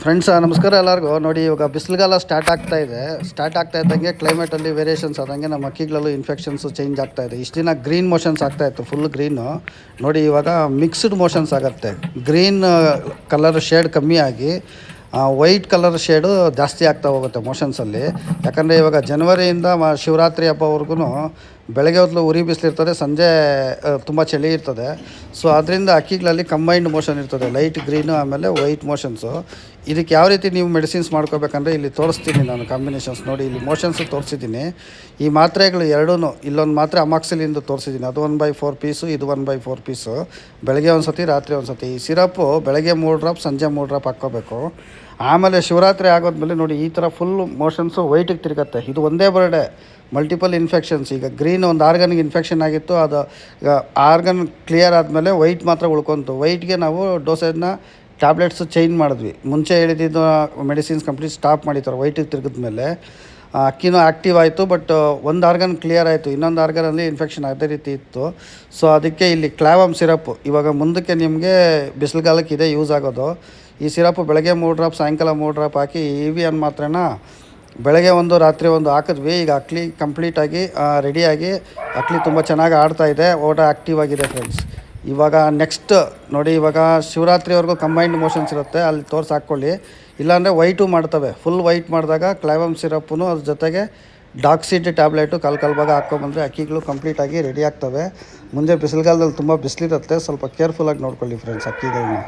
Friends ನಮಸ್ಕಾರ ಎಲ್ಲರಿಗೂ. ನೋಡಿ, ಇವಾಗ ಬಿಸಿಲುಗಾಲ ಸ್ಟಾರ್ಟ್ ಆಗ್ತಾ ಇದ್ದಂಗೆ ಕ್ಲೈಮೇಟಲ್ಲಿ ವೇರಿಯೇಷನ್ಸ್ ಆದಂಗೆ ನಮ್ಮ ಅಕ್ಕಿಗಳಲ್ಲೂ ಇನ್ಫೆಕ್ಷನ್ಸು ಚೇಂಜ್ ಆಗ್ತಾ ಇದೆ. ಇಷ್ಟು ದಿನ ಗ್ರೀನ್ ಮೋಷನ್ಸ್ ಆಗ್ತಾಯಿತ್ತು, ಫುಲ್ ಗ್ರೀನು. ನೋಡಿ, ಇವಾಗ ಮಿಕ್ಸ್ಡ್ ಮೋಷನ್ಸ್ ಆಗುತ್ತೆ. ಗ್ರೀನ್ ಕಲರ್ ಶೇಡ್ ಕಮ್ಮಿ ಆಗಿ ವೈಟ್ ಕಲರ್ ಶೇಡು ಜಾಸ್ತಿ ಆಗ್ತಾ ಹೋಗುತ್ತೆ ಮೋಷನ್ಸಲ್ಲಿ. ಯಾಕಂದರೆ ಇವಾಗ ಜನವರಿಯಿಂದ ಶಿವರಾತ್ರಿ ಹಬ್ಬವರೆಗೂ ಬೆಳಗ್ಗೆ ಹೊತ್ತು ಉರಿ ಬಿಸಿಲಿರ್ತದೆ, ಸಂಜೆ ತುಂಬ ಚಳಿ ಇರ್ತದೆ. ಸೊ ಅದರಿಂದ ಅಕ್ಕಿಗಳಲ್ಲಿ ಕಂಬೈನ್ಡ್ ಮೋಷನ್ ಇರ್ತದೆ, ಲೈಟ್ ಗ್ರೀನು ಆಮೇಲೆ ವೈಟ್ ಮೋಷನ್ಸು. ಇದಕ್ಕೆ ಯಾವ ರೀತಿ ನೀವು ಮೆಡಿಸಿನ್ಸ್ ಮಾಡ್ಕೋಬೇಕಂದ್ರೆ ಇಲ್ಲಿ ತೋರಿಸ್ತೀನಿ ನಾನು ಕಾಂಬಿನೇಷನ್ಸ್. ನೋಡಿ, ಇಲ್ಲಿ ಮೋಷನ್ಸು ತೋರಿಸಿದ್ದೀನಿ. ಈ ಮಾತ್ರೆಗಳು ಎರಡೂ, ಇಲ್ಲೊಂದು ಮಾತ್ರೆ ಅಮಾಕ್ಸಿಲಿಂದು ತೋರಿಸಿದ್ದೀನಿ, ಅದು 1/4 ಪೀಸು, ಇದು 1/4 ಪೀಸು. ಬೆಳಗ್ಗೆ ಒಂದು ಸತಿ, ರಾತ್ರಿ ಒಂದು ಸತಿ. ಈ ಸಿರಪ್ಪು ಬೆಳಗ್ಗೆ 3 ಡ್ರಾಪ್, ಸಂಜೆ 3 ಡ್ರಾಪ್ ಹಾಕ್ಕೋಬೇಕು. ಆಮೇಲೆ ಶಿವರಾತ್ರಿ ಆಗೋದ್ಮೇಲೆ ನೋಡಿ, ಈ ಥರ ಫುಲ್ ಮೋಷನ್ಸು ವೈಟಿಗೆ ತಿರುಗತ್ತೆ. ಇದು ಒಂದೇ ಬರ್ಡೇ ಮಲ್ಟಿಪಲ್ ಇನ್ಫೆಕ್ಷನ್ಸ್. ಈಗ ಗ್ರೀನ್ ಒಂದು ಆರ್ಗನ್ಗೆ ಇನ್ಫೆಕ್ಷನ್ ಆಗಿತ್ತು, ಅದು ಈಗ ಆರ್ಗನ್ ಕ್ಲಿಯರ್ ಆದಮೇಲೆ ವೈಟ್ ಮಾತ್ರ ಉಳ್ಕೊತು. ವೈಟ್ಗೆ ನಾವು ಡೋಸೇಜ್ನ ಟ್ಯಾಬ್ಲೆಟ್ಸು ಚೇಂಜ್ ಮಾಡಿದ್ವಿ. ಮುಂಚೆ ಹೇಳಿದ್ದು ಮೆಡಿಸಿನ್ಸ್ ಕಂಪ್ಲೀಟ್ ಸ್ಟಾಪ್ ಮಾಡಿದ್ದಾರೆ ವೈಟಿಗೆ ತಿರುಗಿದ್ಮೇಲೆ. ಅಕ್ಕಿನೂ ಆ್ಯಕ್ಟಿವ್ ಆಯಿತು, ಬಟ್ ಒಂದು ಆರ್ಗನ್ ಕ್ಲಿಯರ್ ಆಯಿತು, ಇನ್ನೊಂದು ಆರ್ಗನಲ್ಲಿ ಇನ್ಫೆಕ್ಷನ್ ಅದೇ ರೀತಿ ಇತ್ತು. ಸೊ ಅದಕ್ಕೆ ಇಲ್ಲಿ ಕ್ಲಾವಮ್ ಸಿರಪ್ಪು ಇವಾಗ ಮುಂದಕ್ಕೆ ನಿಮಗೆ ಬಿಸಿಲುಗಾಲಕ್ಕೆ ಇದೇ ಯೂಸ್ ಆಗೋದು. ಈ ಸಿರಪ್ಪು ಬೆಳಗ್ಗೆ 3 ಡ್ರಾಪ್, ಸಾಯಂಕಾಲ 3 ಡ್ರಾಪ್ ಹಾಕಿ EVN ಮಾತ್ರೆನ ಬೆಳಗ್ಗೆ ಒಂದು, ರಾತ್ರಿ ಒಂದು ಹಾಕಿದ್ವಿ. ಈಗ ಅಕ್ಲಿ ಕಂಪ್ಲೀಟಾಗಿ ರೆಡಿಯಾಗಿ ಅಕ್ಲಿ ತುಂಬ ಚೆನ್ನಾಗಿ ಆಡ್ತಾಯಿದೆ, ಓಟ ಆ್ಯಕ್ಟಿವ್ ಆಗಿದೆ ಫ್ರೆಂಡ್ಸ್. ಇವಾಗ ನೆಕ್ಸ್ಟ್ ನೋಡಿ, ಇವಾಗ ಶಿವರಾತ್ರಿವರೆಗೂ ಕಂಬೈನ್ಡ್ ಮೋಷನ್ಸ್ ಇರುತ್ತೆ, ಅಲ್ಲಿ ತೋರಿಸಿ ಹಾಕ್ಕೊಳ್ಳಿ. ಇಲ್ಲಾಂದರೆ ವೈಟು ಮಾಡ್ತವೆ. ಫುಲ್ ವೈಟ್ ಮಾಡಿದಾಗ ಕ್ಲೈವಮ್ ಸಿರಪ್ಪು ಅದ್ರ ಜೊತೆಗೆ ಡಾಕ್ಸಿಡ್ ಟ್ಯಾಬ್ಲೆಟು ಕಾಲು ಭಾಗ ಹಾಕ್ಕೊಂಬಂದರೆ ಅಕ್ಕಿಗಳು ಕಂಪ್ಲೀಟಾಗಿ ರೆಡಿ ಆಗ್ತವೆ. ಮುಂದೆ ಬಿಸಿಲುಗಾಲದಲ್ಲಿ ತುಂಬ ಬಿಸಿಲಿರುತ್ತೆ, ಸ್ವಲ್ಪ ಕೇರ್ಫುಲ್ಲಾಗಿ ನೋಡ್ಕೊಳ್ಳಿ ಫ್ರೆಂಡ್ಸ್ ಅಕ್ಕಿಗಳನ್ನ.